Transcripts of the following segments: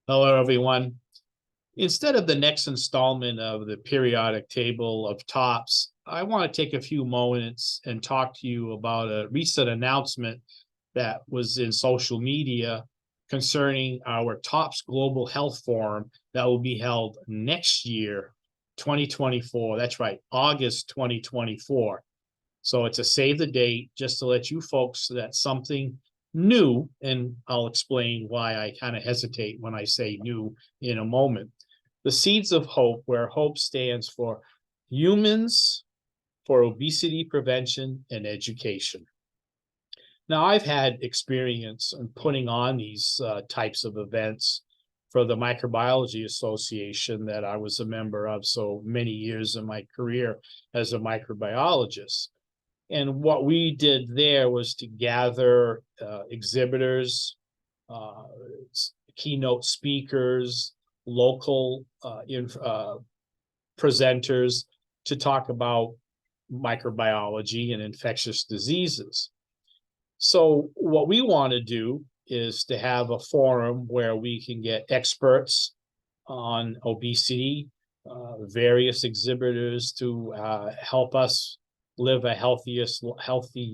Hello, everyone. Instead of the next installment of the periodic table of tops, I want to take a few moments and talk to you about a recent announcement that was in social media concerning our TOPS Global Health Forum that will be held next year, 2024. That's right, August 2024. So it's a save the date just to let you folks that something new, and I'll explain why I kind of hesitate when I say new in a moment. The Seeds of Hope, where HOPE stands for Humans for Obesity Prevention and Education. Now, I've had experience in putting on these types of events for the Microbiology Association that I was a member of so many years in my career as a microbiologist. And what we did there was to gather exhibitors, keynote speakers, local presenters to talk about microbiology and infectious diseases. So what we want to do is to have a forum where we can get experts on obesity, various exhibitors to help us live a healthy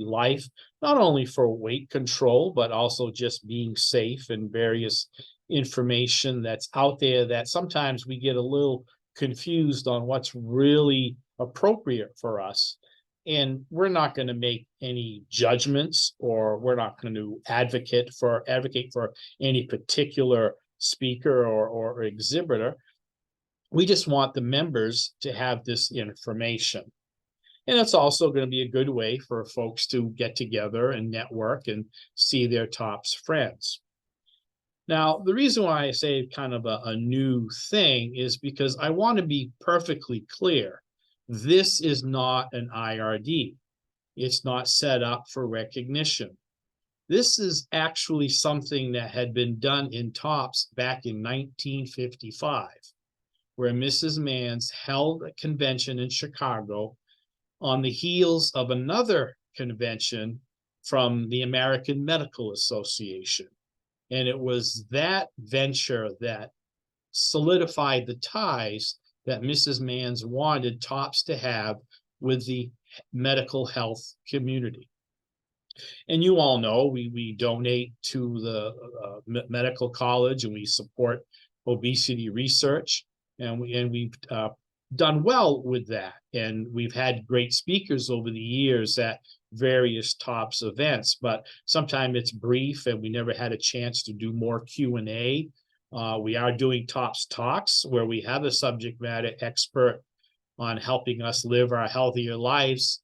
life, not only for weight control, but also just being safe, and various information that's out there that sometimes we get a little confused on what's really appropriate for us. And we're not going to make any judgments, or we're not going to advocate for any particular speaker or exhibitor. We just want the members to have this information. And it's also going to be a good way for folks to get together and network and see their TOPS friends. Now, the reason why I say kind of a new thing is because I want to be perfectly clear. This is not an IRD. It's not set up for recognition. This is actually something that had been done in TOPS back in 1955, where Mrs. Manns held a convention in Chicago on the heels of another convention from the American Medical Association. And it was that venture that solidified the ties that Mrs. Manns wanted TOPS to have with the medical health community. And you all know we donate to the medical college, and we support obesity research, and we've done well with that. And we've had great speakers over the years at various TOPS events, but sometimes it's brief and we never had a chance to do more Q&A. We are doing TOPS Talks, where we have a subject matter expert on helping us live our healthier lives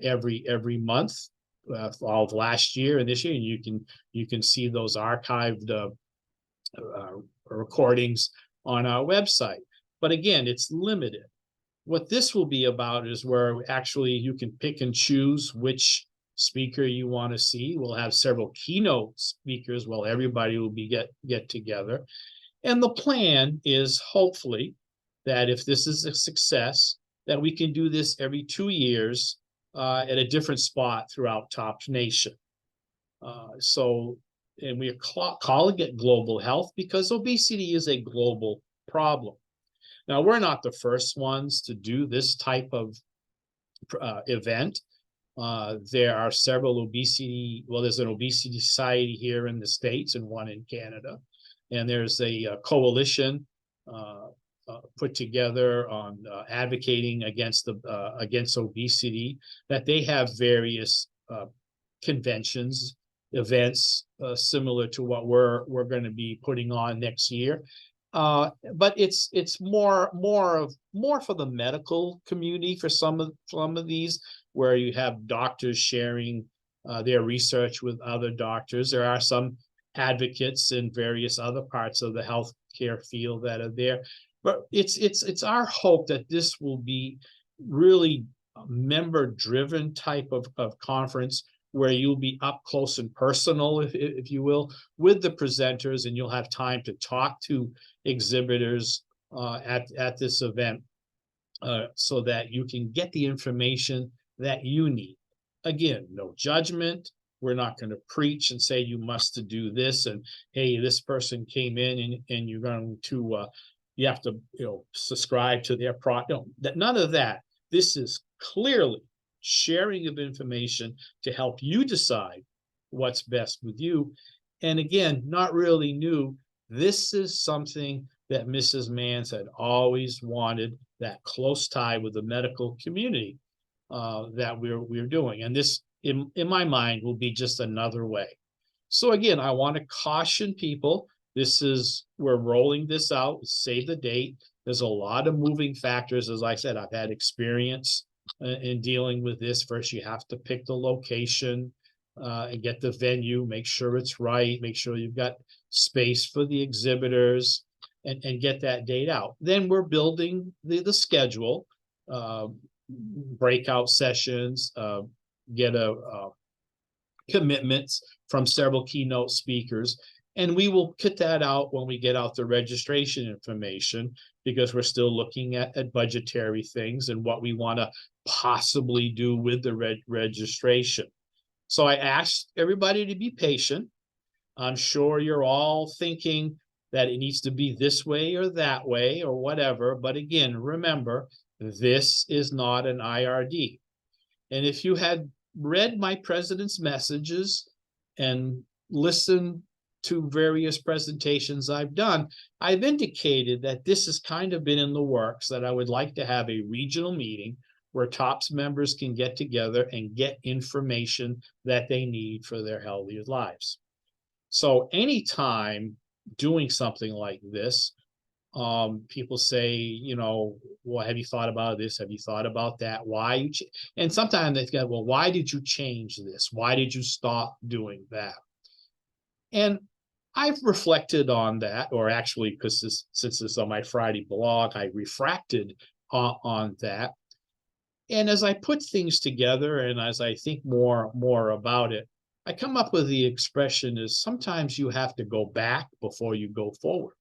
every month, all of last year and this year. And you can see those archived recordings on our website. But again, it's limited. What this will be about is where actually you can pick and choose which speaker you want to see. We'll have several keynote speakers while everybody will be get together. And the plan is hopefully that if this is a success, that we can do this every 2 years at a different spot throughout TOPS Nation. And we are calling it Global Health because obesity is a global problem. Now, we're not the first ones to do this type of event. There are several obesity, well, there's an obesity society here in the States and one in Canada. And there's a coalition put together on advocating against obesity, that they have various conventions, events similar to what we're going to be putting on next year. But it's more for the medical community for some of these, where you have doctors sharing their research with other doctors. There are some advocates in various other parts of the healthcare field that are there. But it's our hope that this will be really a member-driven type of conference, where you'll be up close and personal, if you will, with the presenters, and you'll have time to talk to exhibitors at this event, so that you can get the information that you need. Again, no judgment, We're not going to preach and say you must do this, and hey, this person came in and you're going to you have to subscribe to their product. No, none of that. This is clearly sharing of information to help you decide what's best with you. And again, not really new. This is something that Mrs. Mans had always wanted, that close tie with the medical community that we're doing. And this, in my mind, will be just another way. So again, I want to caution people. We're rolling this out, save the date. There's a lot of moving factors. As I said, I've had experience in dealing with this. First, you have to pick the location and get the venue, make sure it's right, make sure you've got space for the exhibitors, and get that date out. Then we're building the schedule, breakout sessions, get commitments from several keynote speakers. And we will put that out when we get out the registration information, because we're still looking at budgetary things and what we want to possibly do with the registration. So I asked everybody to be patient. I'm sure you're all thinking that it needs to be this way or that way or whatever. But again, remember, this is not an IRD. And if you had read my president's messages and listened to various presentations I've done, I've indicated that this has kind of been in the works, that I would like to have a regional meeting where TOPS members can get together and get information that they need for their healthiest lives. So anytime doing something like this, people say, well, have you thought about this? Have you thought about that? Why? And sometimes they go, well, why did you change this? Why did you stop doing that? And I've reflected on that, or actually, because since this is on my Friday blog, I refracted on that. And as I put things together and as I think more about it, I come up with the expression is sometimes you have to go back before you go forward.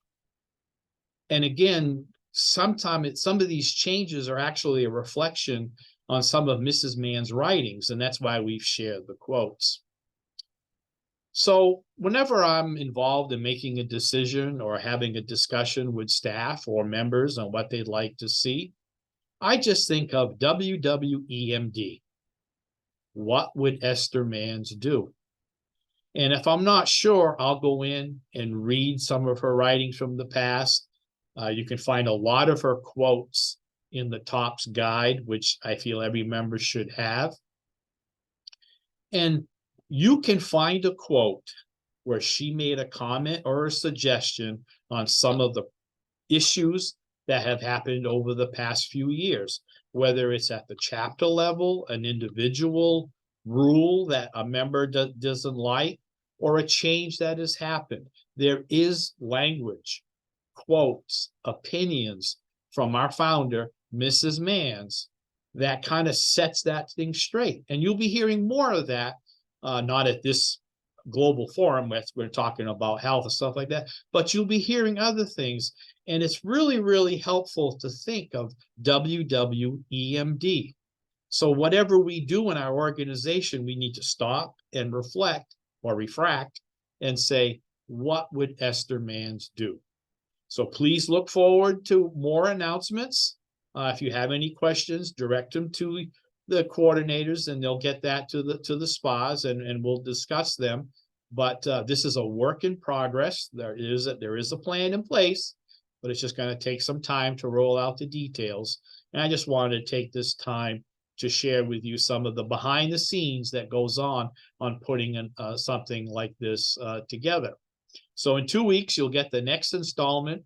And again, sometimes some of these changes are actually a reflection on some of Mrs. Mann's writings, and that's why we've shared the quotes. So whenever I'm involved in making a decision or having a discussion with staff or members on what they'd like to see, I just think of WWEMD. What would Esther Mans do? And if I'm not sure, I'll go in and read some of her writings from the past. You can find a lot of her quotes in the TOPS guide, which I feel every member should have. And you can find a quote where she made a comment or a suggestion on some of the issues that have happened over the past few years, whether it's at the chapter level, an individual rule that a member doesn't like, or a change that has happened. There is language, quotes, opinions from our founder, Mrs. Mans, that kind of sets that thing straight. And you'll be hearing more of that, not at this global forum where we're talking about health and stuff like that, but you'll be hearing other things. And it's really, really helpful to think of WWEMD. So whatever we do in our organization, we need to stop and reflect or refract and say, what would Esther Mans do? So please look forward to more announcements. If you have any questions, direct them to the coordinators and they'll get that to the spas and we'll discuss them. But this is a work in progress. There is a plan in place, but it's just going to take some time to roll out the details. And I just wanted to take this time to share with you some of the behind the scenes that goes on putting something like this together. So in 2 weeks, you'll get the next installment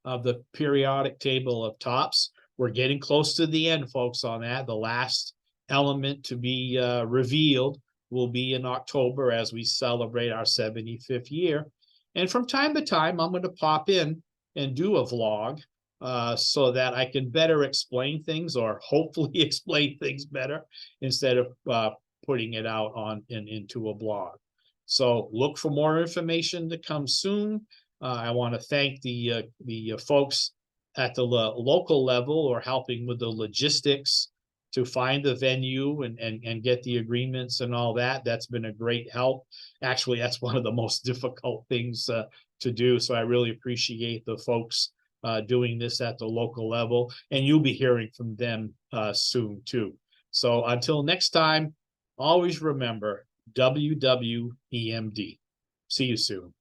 of the periodic table of TOPS. We're getting close to the end, folks, on that. The last element to be revealed will be in October as we celebrate our 75th year. And from time to time, I'm going to pop in and do a vlog so that I can better explain things, or hopefully explain things better, instead of putting it out into a blog. So look for more information to come soon. I want to thank the folks at the local level or helping with the logistics to find the venue and get the agreements and all that. That's been a great help. Actually, that's one of the most difficult things to do. So I really appreciate the folks doing this at the local level, and you'll be hearing from them soon too. So until next time, always remember WWEMD. See you soon.